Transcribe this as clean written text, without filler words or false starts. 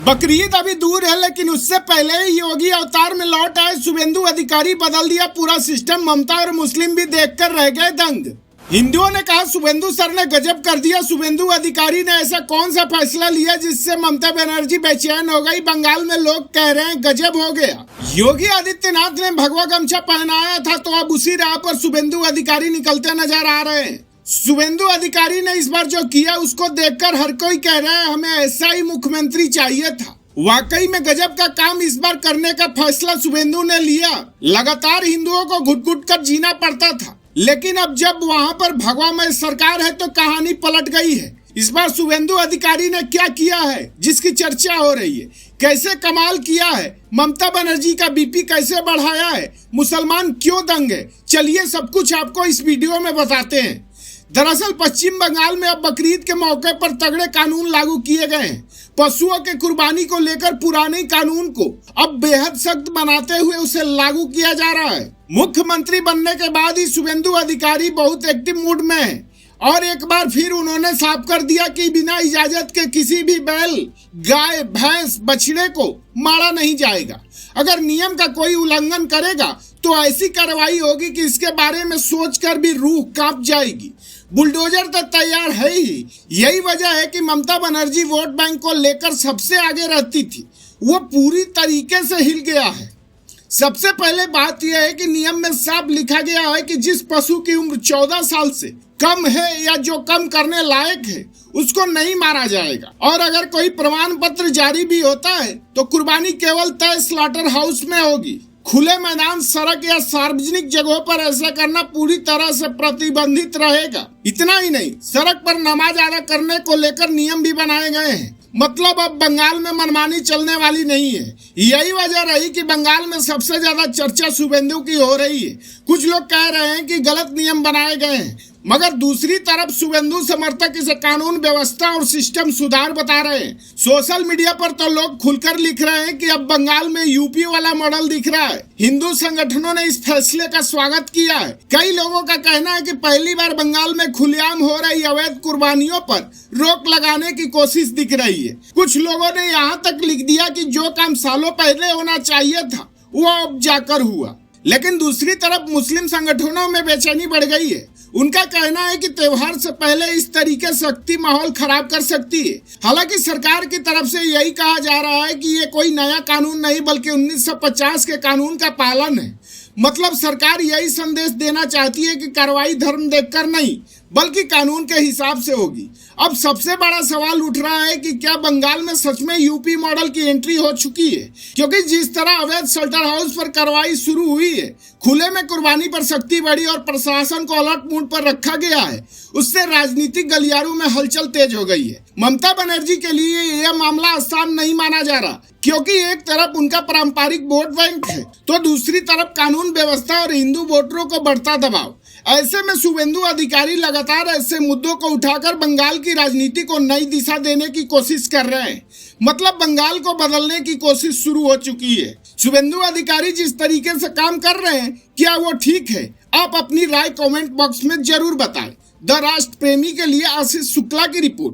बकरीद अभी दूर है, लेकिन उससे पहले ही योगी अवतार में लौट आए शुभेंदु अधिकारी बदल दिया पूरा सिस्टम। ममता और मुस्लिम भी देखकर रह गए दंग। हिंदुओं ने कहा शुभेंदु सर ने गजब कर दिया। शुभेंदु अधिकारी ने ऐसा कौन सा फैसला लिया जिससे ममता बनर्जी बेचैन हो गई। बंगाल में लोग कह रहे हैं गजब हो गया। योगी आदित्यनाथ ने भगवा गमछा पहनाया था, तो अब उसी राह पर शुभेंदु अधिकारी निकलते नजर आ रहे हैं। शुभेंदु अधिकारी ने इस बार जो किया उसको देखकर हर कोई कह रहा है हमें ऐसा ही मुख्यमंत्री चाहिए था। वाकई में गजब का काम इस बार करने का फैसला शुभेंदु ने लिया। लगातार हिंदुओं को घुट घुट कर जीना पड़ता था, लेकिन अब जब वहां पर भगवामय सरकार है तो कहानी पलट गई है। इस बार शुभेंदु अधिकारी ने क्या किया है जिसकी चर्चा हो रही है, कैसे कमाल किया है, ममता बनर्जी का बीपी कैसे बढ़ाया है, मुसलमान क्यों दंग है, चलिए सब कुछ आपको इस वीडियो में बताते हैं। दरअसल पश्चिम बंगाल में अब बकरीद के मौके पर तगड़े कानून लागू किए गए हैं। पशुओं के कुर्बानी को लेकर पुराने कानून को अब बेहद सख्त बनाते हुए उसे लागू किया जा रहा है। मुख्यमंत्री बनने के बाद ही शुभेंदु अधिकारी बहुत एक्टिव मूड में है और एक बार फिर उन्होंने साफ कर दिया कि बिना इजाजत के किसी भी बैल, गाय, भैंस, बछड़े को मारा नहीं जाएगा। अगर नियम का कोई उल्लंघन करेगा तो ऐसी कार्रवाई होगी कि इसके बारे में सोचकर भी रूह कांप जाएगी। बुलडोजर तो तैयार है ही। यही वजह है कि ममता बनर्जी वोट बैंक को लेकर सबसे आगे रहती थी, वो पूरी तरीके से हिल गया है। सबसे पहले बात यह है कि नियम में साफ लिखा गया है कि जिस पशु की उम्र 14 साल से कम है या जो कम करने लायक है उसको नहीं मारा जाएगा। और अगर कोई प्रमाण पत्र जारी भी होता है तो कुर्बानी केवल तय स्लॉटर हाउस में होगी। खुले मैदान, सड़क या सार्वजनिक जगहों पर ऐसा करना पूरी तरह से प्रतिबंधित रहेगा। इतना ही नहीं, सड़क पर नमाज अदा करने को लेकर नियम भी बनाए गए हैं। मतलब अब बंगाल में मनमानी चलने वाली नहीं है। यही वजह रही कि बंगाल में सबसे ज्यादा चर्चा शुभेंदु की हो रही है। कुछ लोग कह रहे हैं कि गलत नियम बनाए गए हैं, मगर दूसरी तरफ शुभेंदु समर्थक इसे कानून व्यवस्था और सिस्टम सुधार बता रहे हैं। सोशल मीडिया पर तो लोग खुलकर लिख रहे हैं कि अब बंगाल में यूपी वाला मॉडल दिख रहा है। हिंदू संगठनों ने इस फैसले का स्वागत किया है। कई लोगों का कहना है कि पहली बार बंगाल में खुलेआम हो रही अवैध कुर्बानियों पर रोक लगाने की कोशिश दिख रही है। कुछ लोगों ने यहाँ तक लिख दिया कि जो काम सालों पहले होना चाहिए था वो अब जाकर हुआ। लेकिन दूसरी तरफ मुस्लिम संगठनों में बेचैनी बढ़ गई है। उनका कहना है कि त्योहार से पहले इस तरीके शक्ति माहौल खराब कर सकती है। हालांकि सरकार की तरफ से यही कहा जा रहा है कि ये कोई नया कानून नहीं बल्कि 1950 के कानून का पालन है। मतलब सरकार यही संदेश देना चाहती है कि कार्रवाई धर्म देखकर नहीं बल्कि कानून के हिसाब से होगी। अब सबसे बड़ा सवाल उठ रहा है कि क्या बंगाल में सच में यूपी मॉडल की एंट्री हो चुकी है, क्योंकि जिस तरह अवैध शेल्टर हाउस पर कार्रवाई शुरू हुई है, खुले में कुर्बानी पर सख्ती बढ़ी और प्रशासन को अलर्ट मोड पर रखा गया है, उससे राजनीतिक गलियारों में हलचल तेज हो गई है। ममता बनर्जी के लिए यह मामला आसान नहीं माना जा रहा, क्योंकि एक तरफ उनका पारंपरिक वोट बैंक है तो दूसरी तरफ कानून व्यवस्था और हिंदू वोटरों को बढ़ता दबाव। ऐसे में शुभेंदु अधिकारी लगातार ऐसे मुद्दों को उठाकर बंगाल की राजनीति को नई दिशा देने की कोशिश कर रहे हैं। मतलब बंगाल को बदलने की कोशिश शुरू हो चुकी है। शुभेंदु अधिकारी जिस तरीके से काम कर रहे हैं, क्या वो ठीक है? आप अपनी राय कमेंट बॉक्स में जरूर बताएं। द राष्ट्र प्रेमी के लिए आशीष शुक्ला की रिपोर्ट।